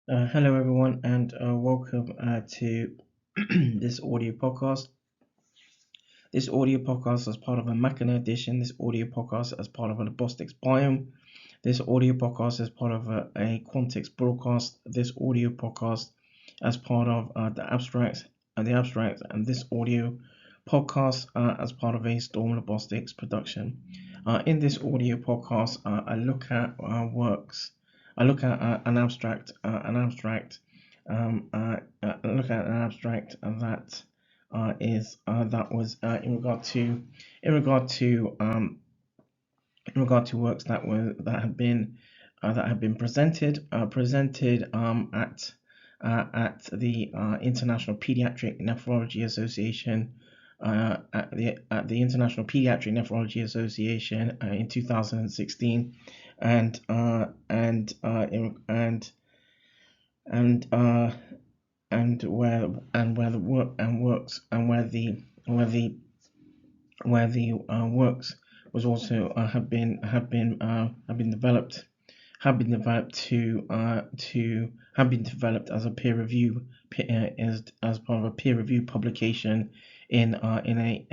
Hello, everyone, and welcome to this audio podcast. This audio podcast is part of a Machina edition. This audio podcast is part of a Labostix Biome. This audio podcast is part of a Quantix broadcast. This audio podcast as part of the abstract, and this audio podcast as part of a Storm Labostix production. In this audio podcast, I look at works. I look at look at an abstract that was in regard to works that had been presented at the International Pediatric Nephrology Association International Pediatric Nephrology Association in 2016, and and where the work and works and where the works was also have been developed as a peer review as part of a peer review publication in amongst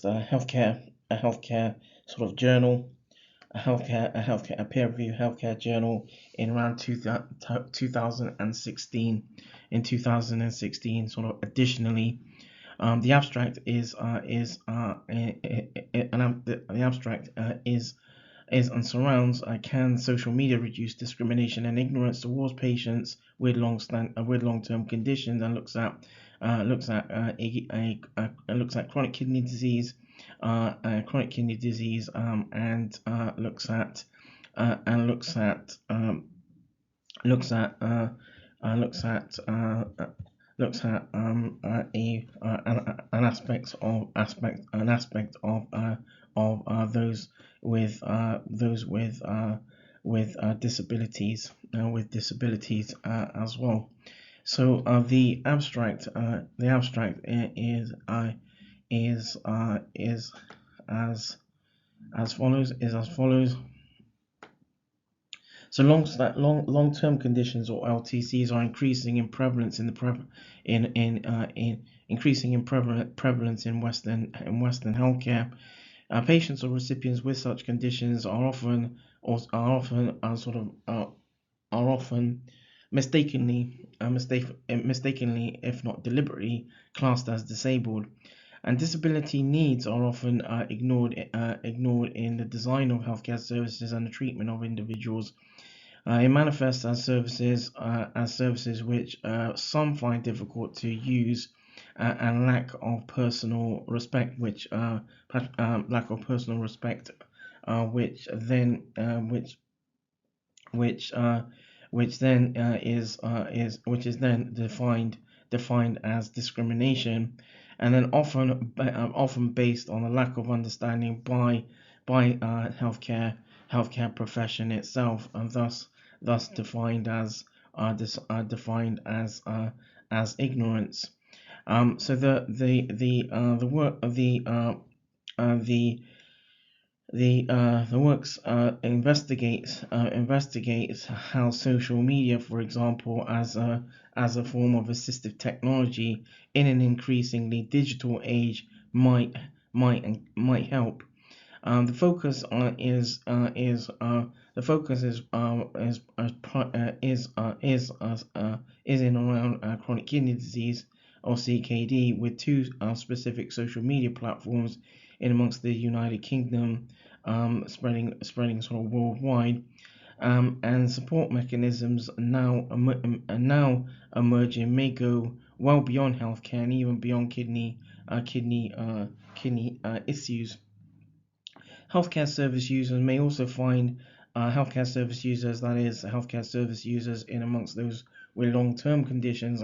a healthcare sort of journal, a peer review healthcare journal in around 2016. In 2016, sort of additionally, the abstract the abstract is and surrounds can social media reduce discrimination and ignorance towards patients with long-term conditions, and looks at chronic kidney disease, and looks at and looks at an aspect of those with disabilities as well. So the abstract is as follows. So long-term conditions, or LTCs, are increasing in prevalence in increasing in prevalence in Western healthcare. Patients or recipients with such conditions are often mistakenly, if not deliberately, classed as disabled, and disability needs are often ignored in the design of healthcare services and the treatment of individuals. It manifests as services which some find difficult to use, and lack of personal respect, which then which which then is which is then defined as discrimination, and then often based on a lack of understanding by healthcare profession itself, and thus defined as ignorance. So the work of the works investigates how social media, for example, as a form of assistive technology in an increasingly digital age, might help. The focus is in around chronic kidney disease, or CKD, with two specific social media platforms in amongst the United Kingdom, spreading sort of worldwide, and support mechanisms now emerging may go well beyond healthcare and even beyond kidney issues. Healthcare service users may also find healthcare service users, that is, healthcare service users in amongst those with long-term conditions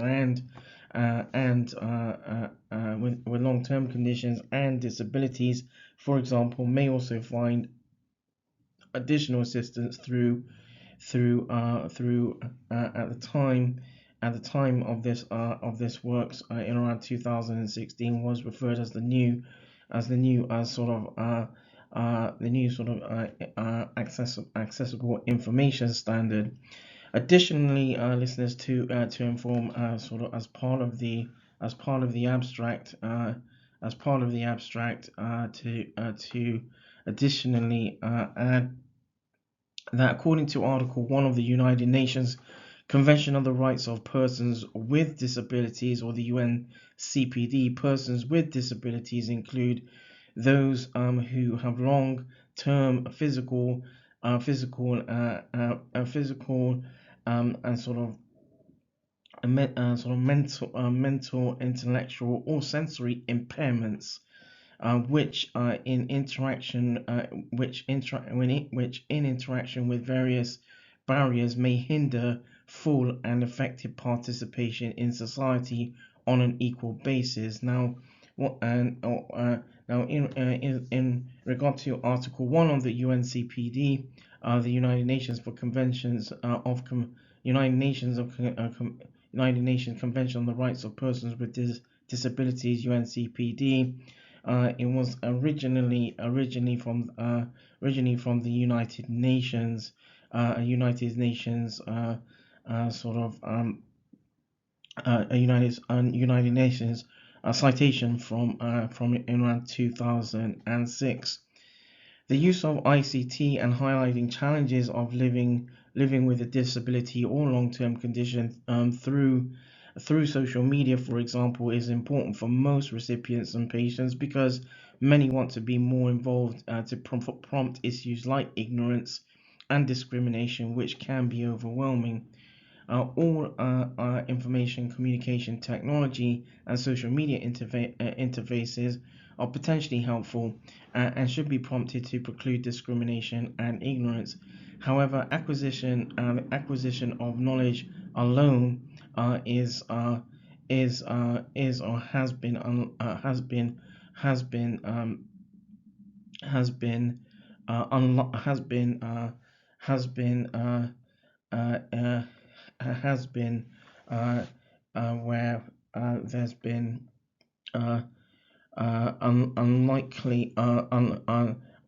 with long-term conditions and disabilities, for example, may also find additional assistance at the time of this works, in around 2016, was referred as the new sort of accessible information standard. Additionally, listeners, to inform, sort of as part of the abstract, to additionally add that according to Article 1 of the United Nations Convention on the Rights of Persons with Disabilities, or the UNCPD, persons with disabilities include those who have long-term physical, and sort of mental, intellectual, or sensory impairments, which in interaction which in interaction with various barriers may hinder full and effective participation in society on an equal basis. Now, what and now in regard to Article 1 of the UNCPD, the United Nations for Conventions of United Nations United Nations Convention on the Rights of Persons with Disabilities, UNCPD. It was originally from the United Nations, sort of United Nations citation from around 2006. The use of ICT and highlighting challenges of living with a disability or long-term condition through social media, for example, is important for most recipients and patients because many want to be more involved to prompt issues like ignorance and discrimination, which can be overwhelming. All information communication technology and social media interfaces are potentially helpful and should be prompted to preclude discrimination and ignorance. However, acquisition of knowledge alone is or has been has been has been has been uh, uh, has been where there's been uh,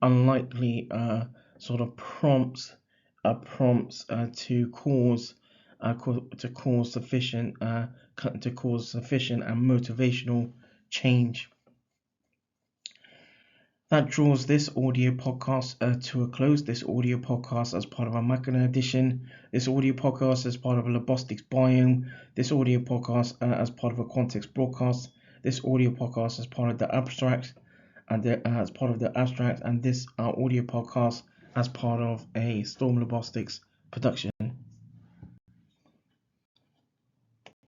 unlikely sort of prompts to cause sufficient and motivational change. That draws this audio podcast to a close. This audio podcast as part of a Machina edition. This audio podcast as part of a Labostix Biome. This audio podcast as part of a Context broadcast. This audio podcast as part of the abstract, and this audio podcast as part of a Storm Labostix production.